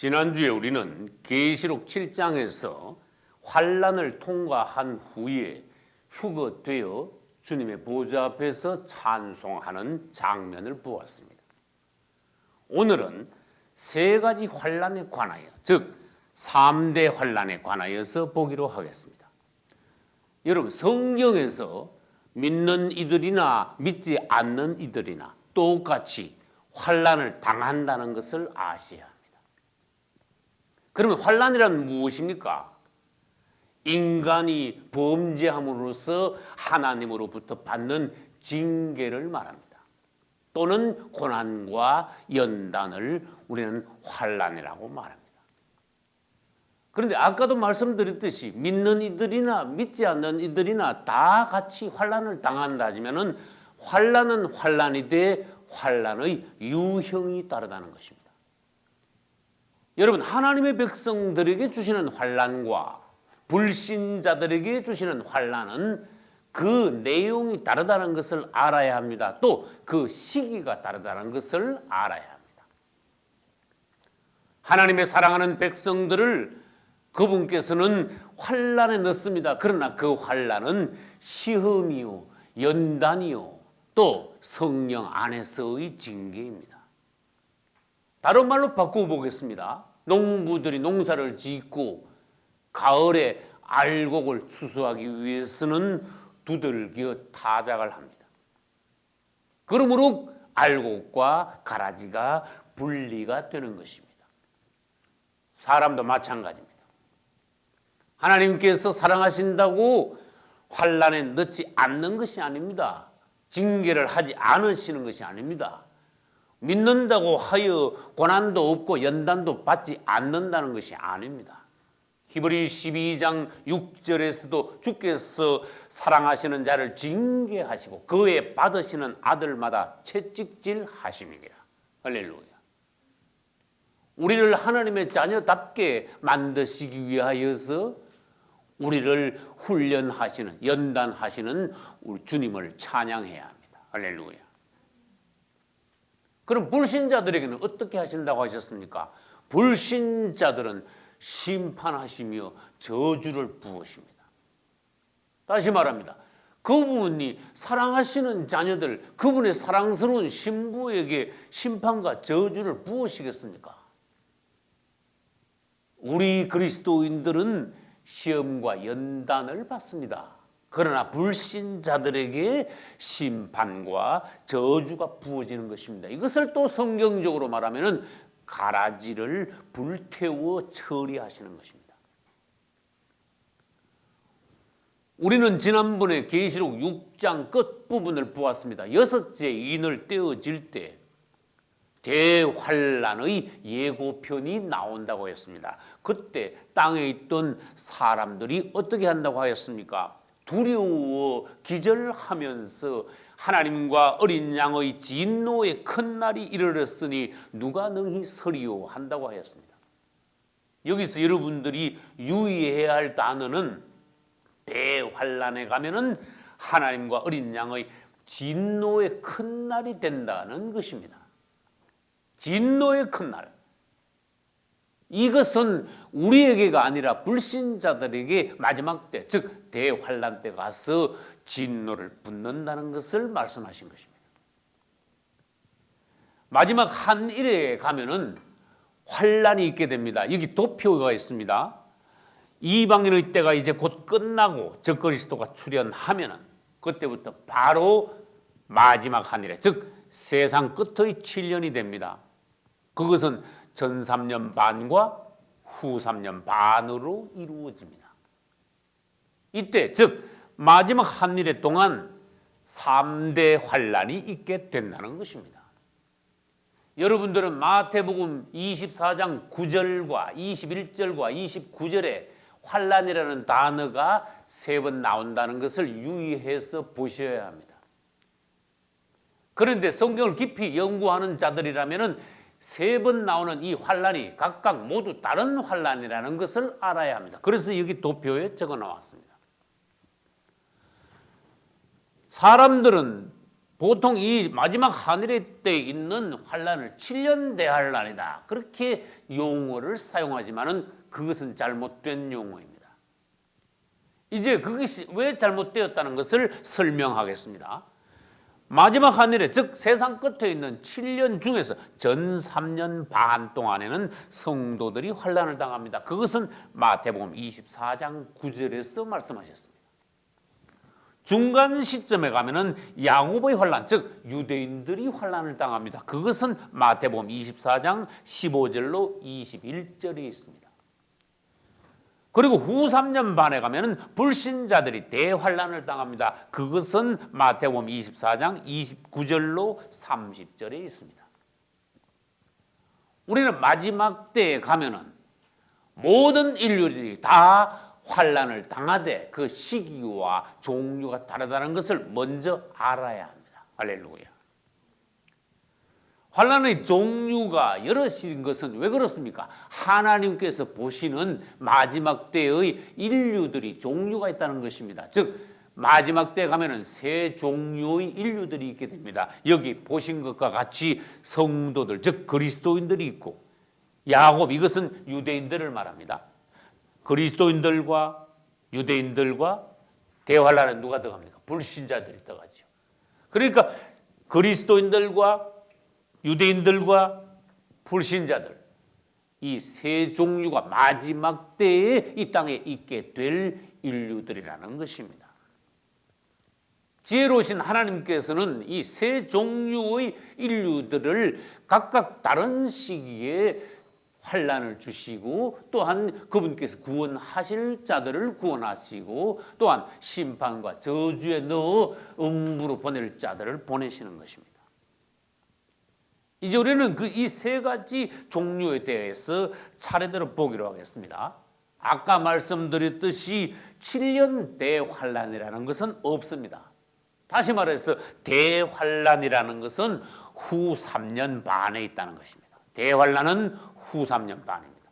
지난주에 우리는 계시록 7장에서 환란을 통과한 후에 휴거되어 주님의 보좌 앞에서 찬송하는 장면을 보았습니다. 오늘은 세 가지 환란에 관하여, 즉 3대 환란에 관하여서 보기로 하겠습니다. 여러분, 성경에서 믿는 이들이나 믿지 않는 이들이나 똑같이 환란을 당한다는 것을 아셔야 합니다. 그러면 환란이란 무엇입니까? 인간이 범죄함으로써 하나님으로부터 받는 징계를 말합니다. 또는 고난과 연단을 우리는 환란이라고 말합니다. 그런데 아까도 말씀드렸듯이 믿는 이들이나 믿지 않는 이들이나 다 같이 환란을 당한다 하지만은 환란은 환란이되 환란의 유형이 다르다는 것입니다. 여러분, 하나님의 백성들에게 주시는 환란과 불신자들에게 주시는 환란은 그 내용이 다르다는 것을 알아야 합니다. 또 그 시기가 다르다는 것을 알아야 합니다. 하나님의 사랑하는 백성들을 그분께서는 환란에 넣습니다. 그러나 그 환란은 시험이요, 연단이요, 또 성령 안에서의 징계입니다. 다른 말로 바꾸어 보겠습니다. 농부들이 농사를 짓고 가을에 알곡을 추수하기 위해서는 두들겨 타작을 합니다. 그러므로 알곡과 가라지가 분리가 되는 것입니다. 사람도 마찬가지입니다. 하나님께서 사랑하신다고 환란에 넣지 않는 것이 아닙니다. 징계를 하지 않으시는 것이 아닙니다. 믿는다고 하여 고난도 없고 연단도 받지 않는다는 것이 아닙니다. 히브리 12장 6절에서도 주께서 사랑하시는 자를 징계하시고 그에 받으시는 아들마다 채찍질 하심이니라. 할렐루야. 우리를 하나님의 자녀답게 만드시기 위하여서 우리를 훈련하시는, 연단하시는 우리 주님을 찬양해야 합니다. 할렐루야. 그럼 불신자들에게는 어떻게 하신다고 하셨습니까? 불신자들은 심판하시며 저주를 부으십니다. 다시 말합니다. 그분이 사랑하시는 자녀들, 그분의 사랑스러운 신부에게 심판과 저주를 부으시겠습니까? 우리 그리스도인들은 시험과 연단을 받습니다. 그러나 불신자들에게 심판과 저주가 부어지는 것입니다. 이것을 또 성경적으로 말하면 가라지를 불태워 처리하시는 것입니다. 우리는 지난번에 계시록 6장 끝부분을 보았습니다. 6째 인을 떼어질 때 대환란의 예고편이 나온다고 했습니다. 그때 땅에 있던 사람들이 어떻게 한다고 하였습니까? 두려워 기절하면서 하나님과 어린 양의 진노의 큰 날이 이르렀으니 누가 능히 서리요 한다고 하였습니다. 여기서 여러분들이 유의해야 할 단어는 대환란에 가면은 하나님과 어린 양의 진노의 큰 날이 된다는 것입니다. 진노의 큰 날. 이것은 우리에게가 아니라 불신자들에게 마지막 때, 즉 대환란 때 가서 진노를 붓는다는 것을 말씀하신 것입니다. 마지막 한일에 가면은 환란이 있게 됩니다. 여기 도표가 있습니다. 이방인의 때가 이제 곧 끝나고 적그리스도가 출현하면은 그때부터 바로 마지막 한일에, 즉 세상 끝의 7년이 됩니다. 그것은 전 3년 반과 후 3년 반으로 이루어집니다. 이때 즉 마지막 한일의 동안 3대 환란이 있게 된다는 것입니다. 여러분들은 마태복음 24장 9절과 21절과 29절에 환란이라는 단어가 3번 나온다는 것을 유의해서 보셔야 합니다. 그런데 성경을 깊이 연구하는 자들이라면 3번 나오는 이 환란이 각각 모두 다른 환란이라는 것을 알아야 합니다. 그래서 여기 도표에 적어 나왔습니다. 사람들은 보통 이 마지막 한일의 때 있는 환란을 7년 대환란이다 그렇게 용어를 사용하지만은 그것은 잘못된 용어입니다. 이제 그것이 왜 잘못되었다는 것을 설명하겠습니다. 마지막 하늘에, 즉 세상 끝에 있는 7년 중에서 전 3년 반 동안에는 성도들이 환난을 당합니다. 그것은 마태복음 24장 9절에서 말씀하셨습니다. 중간 시점에 가면은 야곱의 환난, 즉 유대인들이 환난을 당합니다. 그것은 마태복음 24장 15절로 21절에 있습니다. 그리고 후 3년 반에 가면은 불신자들이 대환난을 당합니다. 그것은 마태복음 24장 29절로 30절에 있습니다. 우리는 마지막 때에 가면은 모든 인류들이 다 환난을 당하되 그 시기와 종류가 다르다는 것을 먼저 알아야 합니다. 할렐루야. 환난의 종류가 여럿인 것은 왜 그렇습니까? 하나님께서 보시는 마지막 때의 인류들이 종류가 있다는 것입니다. 즉 마지막 때에 가면은 세 종류의 인류들이 있게 됩니다. 여기 보신 것과 같이 성도들, 즉 그리스도인들이 있고, 야곱, 이것은 유대인들을 말합니다. 그리스도인들과 유대인들과 대환란에 누가 들어갑니까? 불신자들이 들어가죠. 그러니까 그리스도인들과 유대인들과 불신자들, 이 세 종류가 마지막 때에 이 땅에 있게 될 인류들이라는 것입니다. 지혜로우신 하나님께서는 이 세 종류의 인류들을 각각 다른 시기에 환난을 주시고, 또한 그분께서 구원하실 자들을 구원하시고, 또한 심판과 저주에 넣어 음부로 보낼 자들을 보내시는 것입니다. 이제 우리는 그 이 세 가지 종류에 대해서 차례대로 보기로 하겠습니다. 아까 말씀드렸듯이 7년 대환란이라는 것은 없습니다. 다시 말해서 대환란이라는 것은 후 3년 반에 있다는 것입니다. 대환란은 후 3년 반입니다.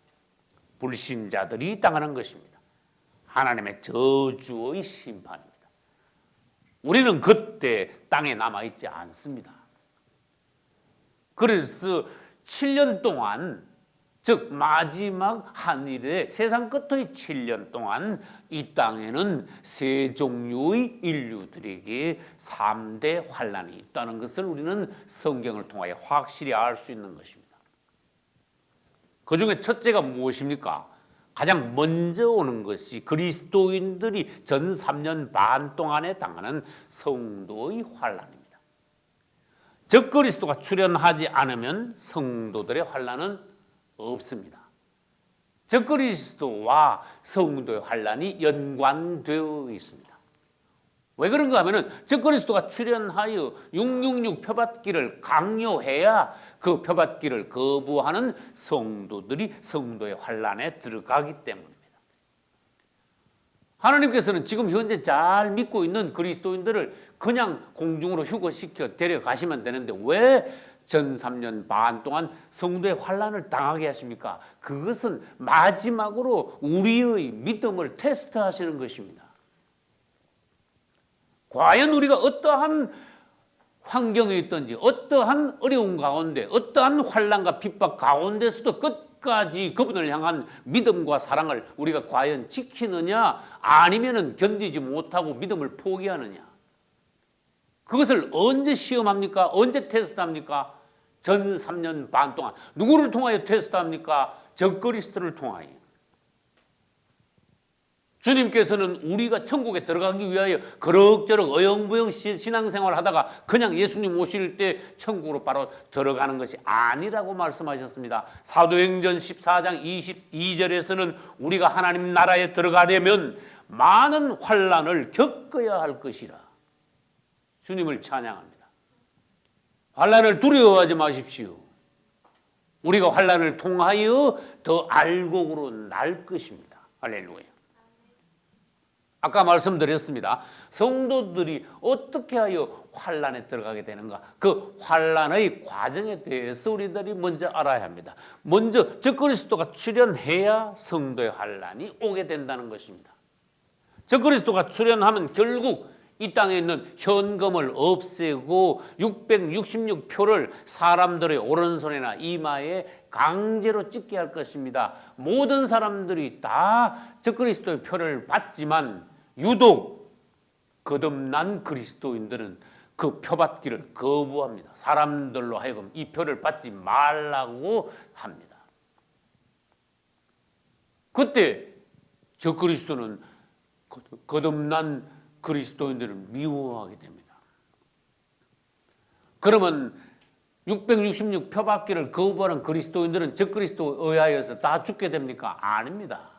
불신자들이 당하는 것입니다. 하나님의 저주의 심판입니다. 우리는 그때 땅에 남아있지 않습니다. 그래서 7년 동안, 즉 마지막 한일의 세상 끝의 7년 동안 이 땅에는 세 종류의 인류들에게 3대 환난이 있다는 것을 우리는 성경을 통하여 확실히 알 수 있는 것입니다. 그 중에 첫째가 무엇입니까? 가장 먼저 오는 것이 그리스도인들이 전 3년 반 동안에 당하는 성도의 환난입니다. 즉 그리스도가 출현하지 않으면 성도들의 환난은 없습니다. 즉 그리스도와 성도의 환난이 연관되어 있습니다. 왜 그런가 하면은 즉 그리스도가 출현하여 666 표받기를 강요해야 그 표받기를 거부하는 성도들이 성도의 환난에 들어가기 때문입니다. 하나님께서는 지금 현재 잘 믿고 있는 그리스도인들을 그냥 공중으로 휴거시켜 데려가시면 되는데 왜 전 3년 반 동안 성도의 환난을 당하게 하십니까? 그것은 마지막으로 우리의 믿음을 테스트하시는 것입니다. 과연 우리가 어떠한 환경에 있든지, 어떠한 어려움 가운데, 어떠한 환난과 핍박 가운데서도 끝까지 그분을 향한 믿음과 사랑을 우리가 과연 지키느냐, 아니면은 견디지 못하고 믿음을 포기하느냐. 그것을 언제 시험합니까? 언제 테스트합니까? 전 3년 반 동안. 누구를 통하여 테스트합니까? 적그리스도를 통하여. 주님께서는 우리가 천국에 들어가기 위하여 그럭저럭 어영부영 신앙생활을 하다가 그냥 예수님 오실 때 천국으로 바로 들어가는 것이 아니라고 말씀하셨습니다. 사도행전 14장 22절에서는 우리가 하나님 나라에 들어가려면 많은 환난을 겪어야 할 것이라. 주님을 찬양합니다. 환난을 두려워하지 마십시오. 우리가 환난을 통하여 더 알곡으로 날 것입니다. 할렐루야. 아까 말씀드렸습니다. 성도들이 어떻게 하여 환난에 들어가게 되는가? 그 환난의 과정에 대해서 우리들이 먼저 알아야 합니다. 먼저 적그리스도가 출현해야 성도의 환난이 오게 된다는 것입니다. 적그리스도가 출현하면 결국 이 땅에 있는 현금을 없애고 666표를 사람들의 오른손이나 이마에 강제로 찍게 할 것입니다. 모든 사람들이 다 적그리스도의 표를 받지만 유독 거듭난 그리스도인들은 그 표받기를 거부합니다. 사람들로 하여금 이 표를 받지 말라고 합니다. 그때 적그리스도는 거듭난 그리스도인들을 미워하게 됩니다. 그러면 666 표받기를 거부하는 그리스도인들은 적그리스도에 의하여서 다 죽게 됩니까? 아닙니다.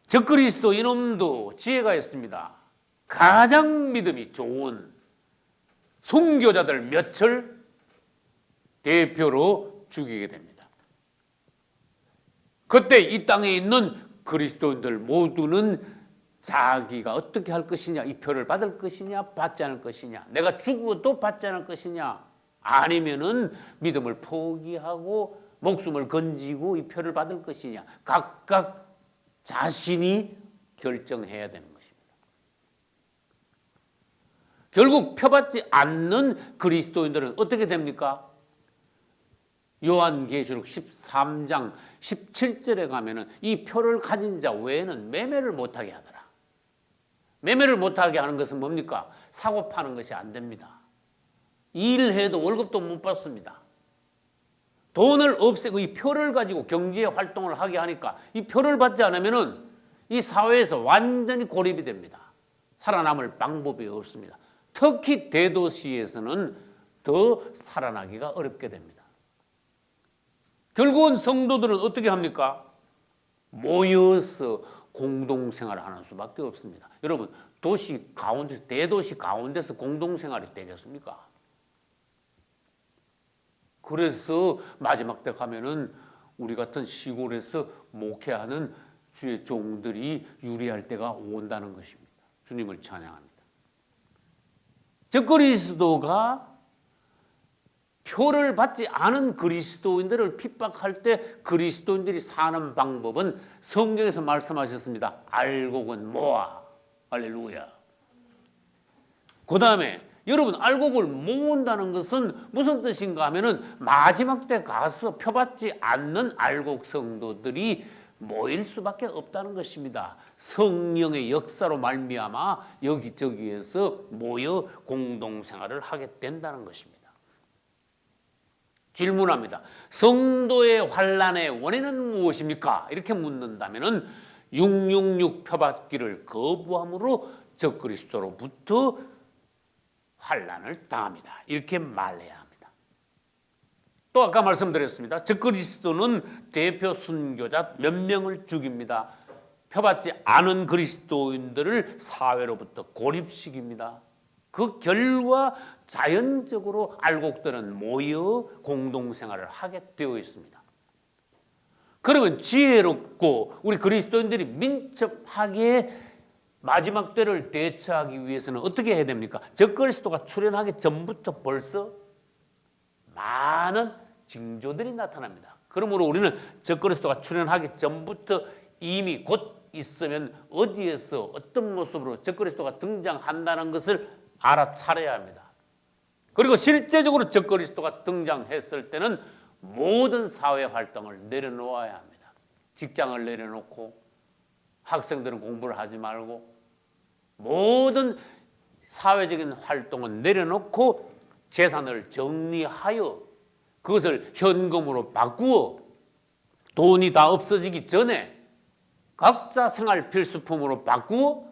적그리스도 이놈도 지혜가 있습니다. 가장 믿음이 좋은 순교자들 몇을 대표로 죽이게 됩니다. 그때 이 땅에 있는 그리스도인들 모두는 자기가 어떻게 할 것이냐, 이 표를 받을 것이냐, 받지 않을 것이냐, 내가 죽어도 받지 않을 것이냐, 아니면은 믿음을 포기하고 목숨을 건지고 이 표를 받을 것이냐, 각각 자신이 결정해야 되는 것입니다. 결국 표받지 않는 그리스도인들은 어떻게 됩니까? 요한계시록 13장 17절에 가면은 이 표를 가진 자 외에는 매매를 못하게 하더라. 매매를 못하게 하는 것은 뭡니까? 사고 파는 것이 안 됩니다. 일해도 월급도 못 받습니다. 돈을 없애고 이 표를 가지고 경제 활동을 하게 하니까 이 표를 받지 않으면은 이 사회에서 완전히 고립이 됩니다. 살아남을 방법이 없습니다. 특히 대도시에서는 더 살아나기가 어렵게 됩니다. 결국은 성도들은 어떻게 합니까? 모여서 공동생활을 하는 수밖에 없습니다. 여러분, 도시 가운데, 대도시 가운데서 공동생활이 되겠습니까? 그래서 마지막 때 가면은 우리 같은 시골에서 목회하는 주의 종들이 유리할 때가 온다는 것입니다. 주님을 찬양합니다. 적그리스도가 표를 받지 않은 그리스도인들을 핍박할 때 그리스도인들이 사는 방법은 성경에서 말씀하셨습니다. 알곡은 모아. 할렐루야. 그 다음에 여러분, 알곡을 모은다는 것은 무슨 뜻인가 하면은 마지막 때 가서 표받지 않는 알곡 성도들이 모일 수밖에 없다는 것입니다. 성령의 역사로 말미암아 여기저기에서 모여 공동생활을 하게 된다는 것입니다. 질문합니다. 성도의 환난의 원인은 무엇입니까? 이렇게 묻는다면은 666 표받기를 거부함으로 적그리스도로부터 환난을 당합니다. 이렇게 말해야 합니다. 또 아까 말씀드렸습니다. 적그리스도는 대표 순교자 몇 명을 죽입니다. 표받지 않은 그리스도인들을 사회로부터 고립시킵니다. 그 결과 자연적으로 알곡들은 모여 공동생활을 하게 되어 있습니다. 그러면 지혜롭고 우리 그리스도인들이 민첩하게 마지막 때를 대처하기 위해서는 어떻게 해야 됩니까? 적그리스도가 출현하기 전부터 벌써 많은 징조들이 나타납니다. 그러므로 우리는 적그리스도가 출현하기 전부터 이미 곧 있으면 어디에서 어떤 모습으로 적그리스도가 등장한다는 것을 알아차려야 합니다. 그리고 실제적으로 적그리스도가 등장했을 때는 모든 사회 활동을 내려놓아야 합니다. 직장을 내려놓고 학생들은 공부를 하지 말고 모든 사회적인 활동은 내려놓고 재산을 정리하여 그것을 현금으로 바꾸어 돈이 다 없어지기 전에 각자 생활 필수품으로 바꾸어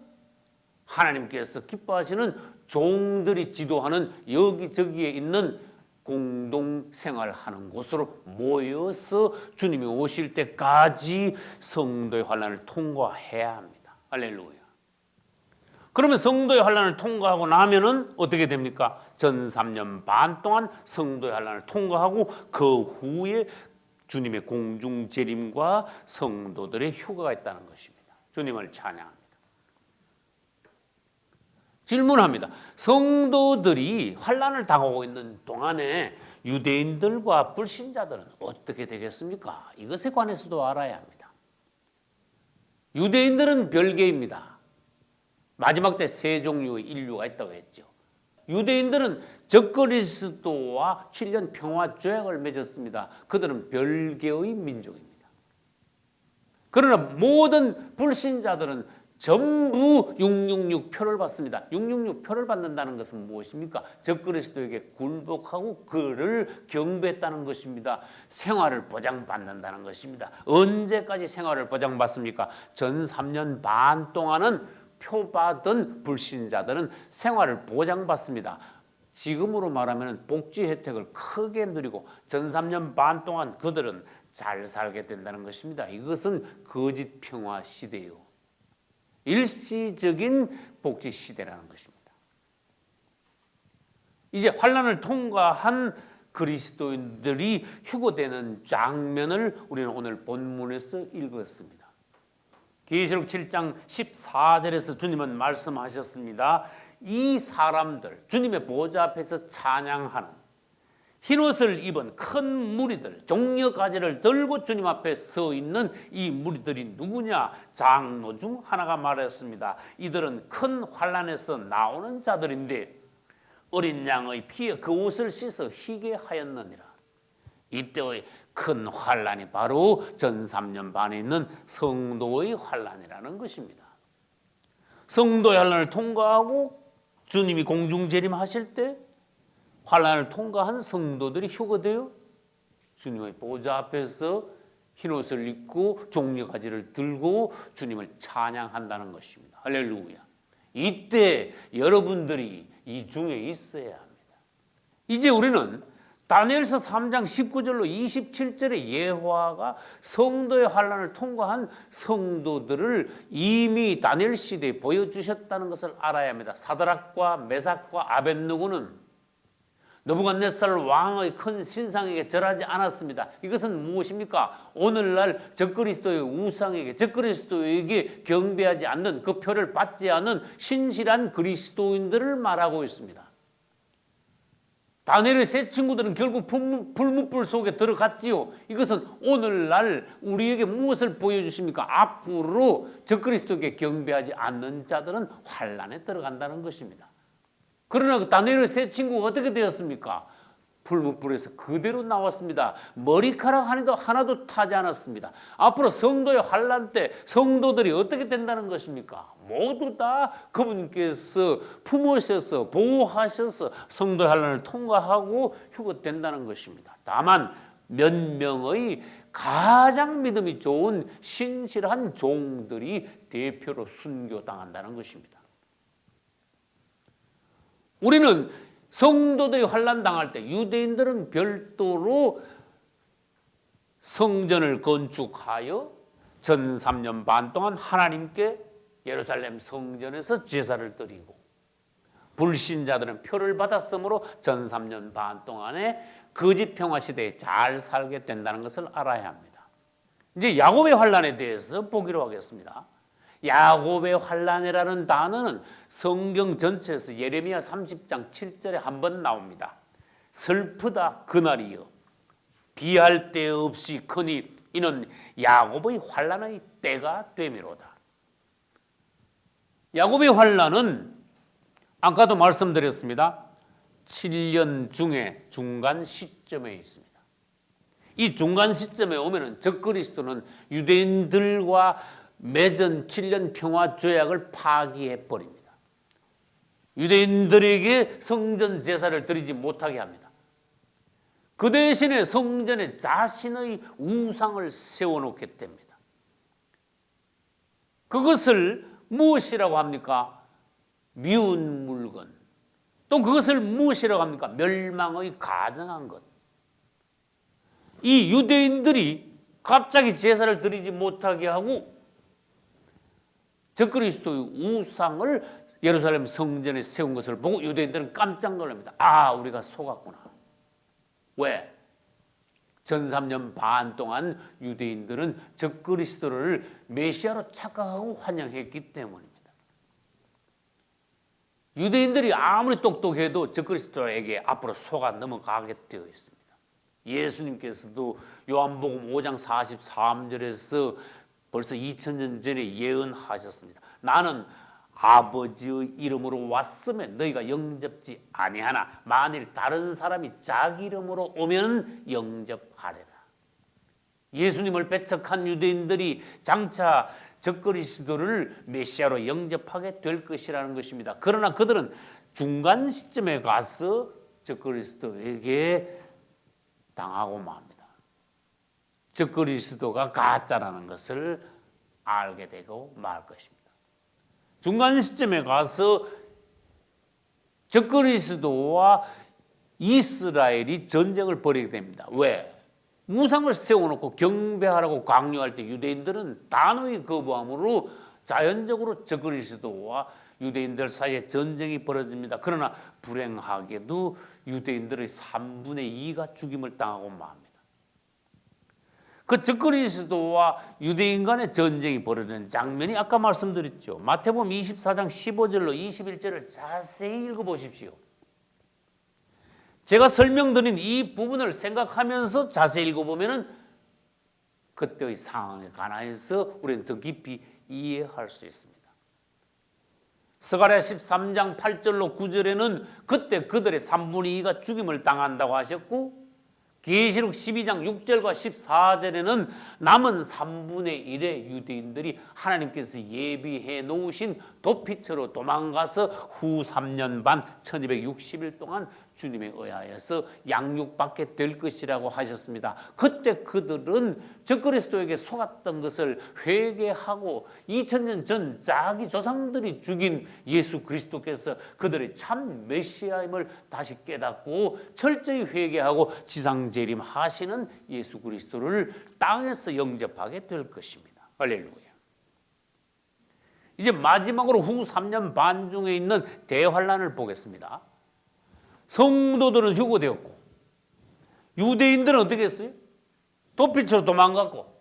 하나님께서 기뻐하시는 종들이 지도하는 여기저기에 있는 공동생활하는 곳으로 모여서 주님이 오실 때까지 성도의 환난을 통과해야 합니다. 할렐루야. 그러면 성도의 환난을 통과하고 나면은 어떻게 됩니까? 전 3년 반 동안 성도의 환난을 통과하고 그 후에 주님의 공중 재림과 성도들의 휴가가 있다는 것입니다. 주님을 찬양합니다. 질문합니다. 성도들이 환난을 당하고 있는 동안에 유대인들과 불신자들은 어떻게 되겠습니까? 이것에 관해서도 알아야 합니다. 유대인들은 별개입니다. 마지막 때 세 종류의 인류가 있다고 했죠. 유대인들은 적그리스도와 7년 평화 조약을 맺었습니다. 그들은 별개의 민족입니다. 그러나 모든 불신자들은 전부 666 표를 받습니다. 666 표를 받는다는 것은 무엇입니까? 적그리스도에게 굴복하고 그를 경배했다는 것입니다. 생활을 보장받는다는 것입니다. 언제까지 생활을 보장받습니까? 전 3년 반 동안은 표 받은 불신자들은 생활을 보장받습니다. 지금으로 말하면 복지 혜택을 크게 누리고 전 3년 반 동안 그들은 잘 살게 된다는 것입니다. 이것은 거짓 평화 시대요. 일시적인 복지 시대라는 것입니다. 이제 환난을 통과한 그리스도인들이 휴거되는 장면을 우리는 오늘 본문에서 읽었습니다. 계시록 7장 14절에서 주님은 말씀하셨습니다. 이 사람들, 주님의 보좌 앞에서 찬양하는 흰옷을 입은 큰 무리들, 종려가지를 들고 주님 앞에 서 있는 이 무리들이 누구냐? 장로 중 하나가 말했습니다. 이들은 큰 환난에서 나오는 자들인데 어린 양의 피에 그 옷을 씻어 희게 하였느니라. 이때의 큰 환난이 바로 전 3년 반에 있는 성도의 환난이라는 것입니다. 성도의 환난을 통과하고 주님이 공중 재림하실 때 환난을 통과한 성도들이 휴거되어 주님의 보좌 앞에서 흰옷을 입고 종려가지를 들고 주님을 찬양한다는 것입니다. 할렐루야. 이때 여러분들이 이 중에 있어야 합니다. 이제 우리는 다니엘서 3장 19절로 27절의 예화가 성도의 환난을 통과한 성도들을 이미 다니엘 시대에 보여주셨다는 것을 알아야 합니다. 사드락과 메삭과 아벳느고는 느부갓네살 왕의 큰 신상에게 절하지 않았습니다. 이것은 무엇입니까? 오늘날 적그리스도의 우상에게, 적그리스도에게 경배하지 않는, 그 표를 받지 않는 신실한 그리스도인들을 말하고 있습니다. 다니엘의 세 친구들은 결국 불문불 속에 들어갔지요. 이것은 오늘날 우리에게 무엇을 보여주십니까? 앞으로 적그리스도에게 경배하지 않는 자들은 환난에 들어간다는 것입니다. 그러나 다니엘의 세 친구가 어떻게 되었습니까? 불문불에서 그대로 나왔습니다. 머리카락 하나도 타지 않았습니다. 앞으로 성도의 환난 때 성도들이 어떻게 된다는 것입니까? 모두 다 그분께서 품으셔서 보호하셔서 성도의 환난을 통과하고 휴거된다는 것입니다. 다만 몇 명의 가장 믿음이 좋은 신실한 종들이 대표로 순교당한다는 것입니다. 우리는 성도들이 환난 당할 때 유대인들은 별도로 성전을 건축하여 전 3년 반 동안 하나님께 예루살렘 성전에서 제사를 드리고 불신자들은 표를 받았으므로 전 3년 반 동안에 거짓 평화 시대에 잘 살게 된다는 것을 알아야 합니다. 이제 야곱의 환난에 대해서 보기로 하겠습니다. 야곱의 환난이라는 단어는 성경 전체에서 예레미야 30장 7절에 한 번 나옵니다. 슬프다 그날이여 비할 데 없이 크니 이는 야곱의 환난의 때가 되미로다. 야곱의 환난은 아까도 말씀드렸습니다. 7년 중에 중간 시점에 있습니다. 이 중간 시점에 오면은 적그리스도는 유대인들과 맺은 7년 평화 조약을 파기해 버립니다. 유대인들에게 성전 제사를 드리지 못하게 합니다. 그 대신에 성전에 자신의 우상을 세워놓게 됩니다. 그것을 무엇이라고 합니까? 미운 물건. 또 그것을 무엇이라고 합니까? 멸망의 가증한 것. 이 유대인들이 갑자기 제사를 드리지 못하게 하고 적그리스도의 우상을 예루살렘 성전에 세운 것을 보고 유대인들은 깜짝 놀랍니다. 아, 우리가 속았구나. 왜? 전 3년 반 동안 유대인들은 적그리스도를 메시아로 착각하고 환영했기 때문입니다. 유대인들이 아무리 똑똑해도 적그리스도에게 앞으로 속아 넘어가게 되어 있습니다. 예수님께서도 요한복음 5장 43절에서 벌써 2000년 전에 예언하셨습니다. 나는 아버지의 이름으로 왔으면 너희가 영접지 아니하나 만일 다른 사람이 자기 이름으로 오면 영접하리라. 예수님을 배척한 유대인들이 장차 적그리스도를 메시아로 영접하게 될 것이라는 것입니다. 그러나 그들은 중간 시점에 가서 적그리스도에게 당하고 맙니다. 적그리스도가 가짜라는 것을 알게 되고 말 것입니다. 중간 시점에 가서 적그리스도와 이스라엘이 전쟁을 벌이게 됩니다. 왜? 우상을 세워놓고 경배하라고 강요할 때 유대인들은 단호히 거부함으로 자연적으로 적그리스도와 유대인들 사이에 전쟁이 벌어집니다. 그러나 불행하게도 유대인들의 3분의 2가 죽임을 당하고 맙니다. 그 적그리스도와 유대인 간의 전쟁이 벌어지는 장면이 아까 말씀드렸죠. 마태복음 24장 15절로 21절을 자세히 읽어보십시오. 제가 설명드린 이 부분을 생각하면서 자세히 읽어보면 그때의 상황에 관하여서 우리는 더 깊이 이해할 수 있습니다. 스가랴 13장 8절로 9절에는 그때 그들의 3분의 2가 죽임을 당한다고 하셨고, 계시록 12장 6절과 14절에는 남은 3분의 1의 유대인들이 하나님께서 예비해 놓으신 도피처로 도망가서 후 3년 반 1260일 동안 주님에 의하여서 양육받게 될 것이라고 하셨습니다. 그때 그들은 적그리스도에게 속았던 것을 회개하고 2000년 전 자기 조상들이 죽인 예수 그리스도께서 그들의 참 메시아임을 다시 깨닫고 철저히 회개하고 지상재림하시는 예수 그리스도를 땅에서 영접하게 될 것입니다. 할렐루야. 이제 마지막으로 후 3년 반 중에 있는 대환란을 보겠습니다. 성도들은 휴거되었고 유대인들은 어떻게 했어요? 도피처로 도망갔고,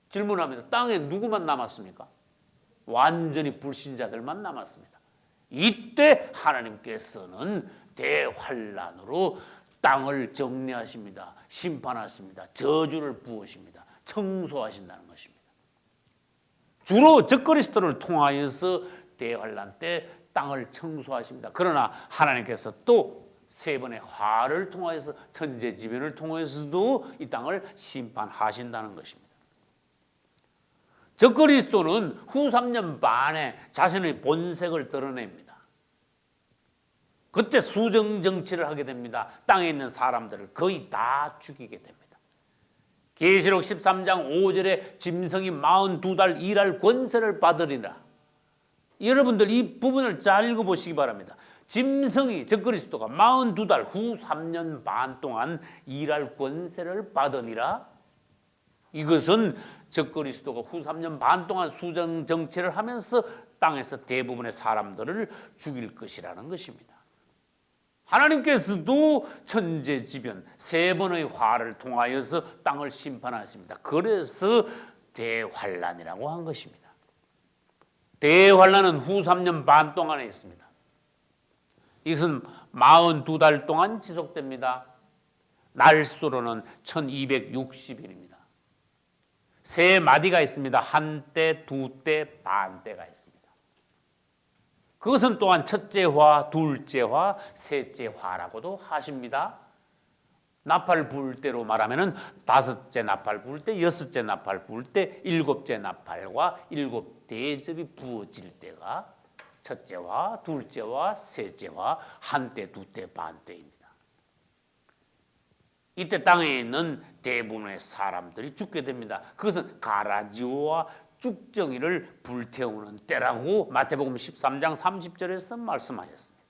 질문합니다. 땅에 누구만 남았습니까? 완전히 불신자들만 남았습니다. 이때 하나님께서는 대환란으로 땅을 정리하십니다. 심판하십니다. 저주를 부으십니다. 청소하신다는 것입니다. 주로 적그리스도를 통하여서 대환란 때 땅을 청소하십니다. 그러나 하나님께서 또 세 번의 화를 통하여서 천재지변을 통해서도 이 땅을 심판하신다는 것입니다. 적그리스도는 후 3년 반에 자신의 본색을 드러냅니다. 그때 수정정치를 하게 됩니다. 땅에 있는 사람들을 거의 다 죽이게 됩니다. 계시록 13장 5절에 짐승이 42달 일할 권세를 받으리라. 여러분들 이 부분을 잘 읽어보시기 바랍니다. 짐승이 적그리스도가 42달 후 3년 반 동안 일할 권세를 받으니라. 이것은 적그리스도가 후 3년 반 동안 수정 정치를 하면서 땅에서 대부분의 사람들을 죽일 것이라는 것입니다. 하나님께서도 천재지변 세 번의 화를 통하여서 땅을 심판하십니다. 그래서 대환란이라고 한 것입니다. 대환란은 후 3년 반 동안에 있습니다. 이것은 42달 동안 지속됩니다. 날수로는 1260일입니다. 세 마디가 있습니다. 한 때, 두 때, 반 때가 있습니다. 그것은 또한 첫째 화, 둘째 화, 셋째 화라고도 하십니다. 나팔 부을 때로 말하면 다섯째 나팔 부을 때, 여섯째 나팔 부을 때, 일곱째 나팔과 일곱 대접이 부어질 때가 첫째와 둘째와 셋째와 한때, 두때, 반때입니다. 이때 땅에 있는 대부분의 사람들이 죽게 됩니다. 그것은 가라지오와 쭉정이를 불태우는 때라고 마태복음 13장 30절에서 말씀하셨습니다.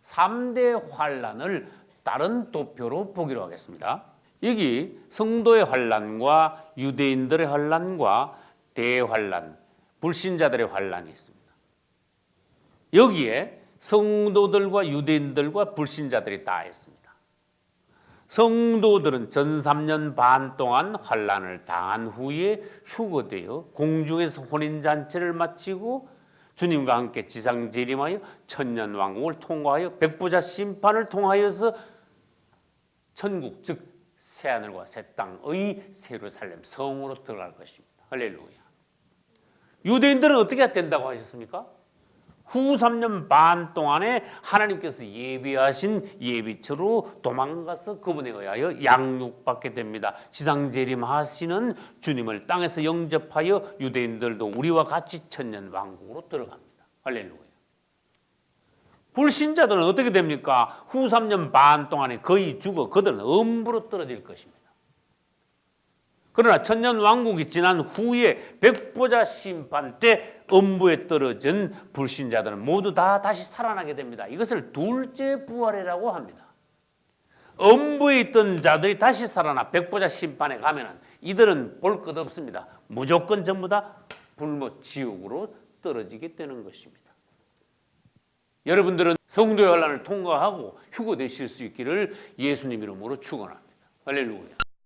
3대 환란을 다른 도표로 보기로 하겠습니다. 여기 성도의 환란과 유대인들의 환란과 대환란, 불신자들의 환란이 있습니다. 여기에 성도들과 유대인들과 불신자들이 다 있습니다. 성도들은 전 3년 반 동안 환란을 당한 후에 휴거되어 공중에서 혼인잔치를 마치고 주님과 함께 지상재림하여 천년왕국을 통과하여 백부자 심판을 통하여서 천국 즉 새하늘과 새 땅의 예루살렘 성으로 들어갈 것입니다. 할렐루야. 유대인들은 어떻게 된다고 하셨습니까? 후 3년 반 동안에 하나님께서 예비하신 예비처로 도망가서 그분에 의하여 양육받게 됩니다. 지상재림하시는 주님을 땅에서 영접하여 유대인들도 우리와 같이 천년 왕국으로 들어갑니다. 할렐루야. 불신자들은 어떻게 됩니까? 후 3년 반 동안에 거의 죽어 그들은 음부로 떨어질 것입니다. 그러나 천년 왕국이 지난 후에 백보자 심판 때 음부에 떨어진 불신자들은 모두 다 다시 살아나게 됩니다. 이것을 둘째 부활이라고 합니다. 음부에 있던 자들이 다시 살아나 백보자 심판에 가면은 이들은 볼 것 없습니다. 무조건 전부 다 불못 지옥으로 떨어지게 되는 것입니다. 여러분들은 성도의 환난을 통과하고 휴거되실 수 있기를 예수님 이름으로 축원합니다. 할렐루야.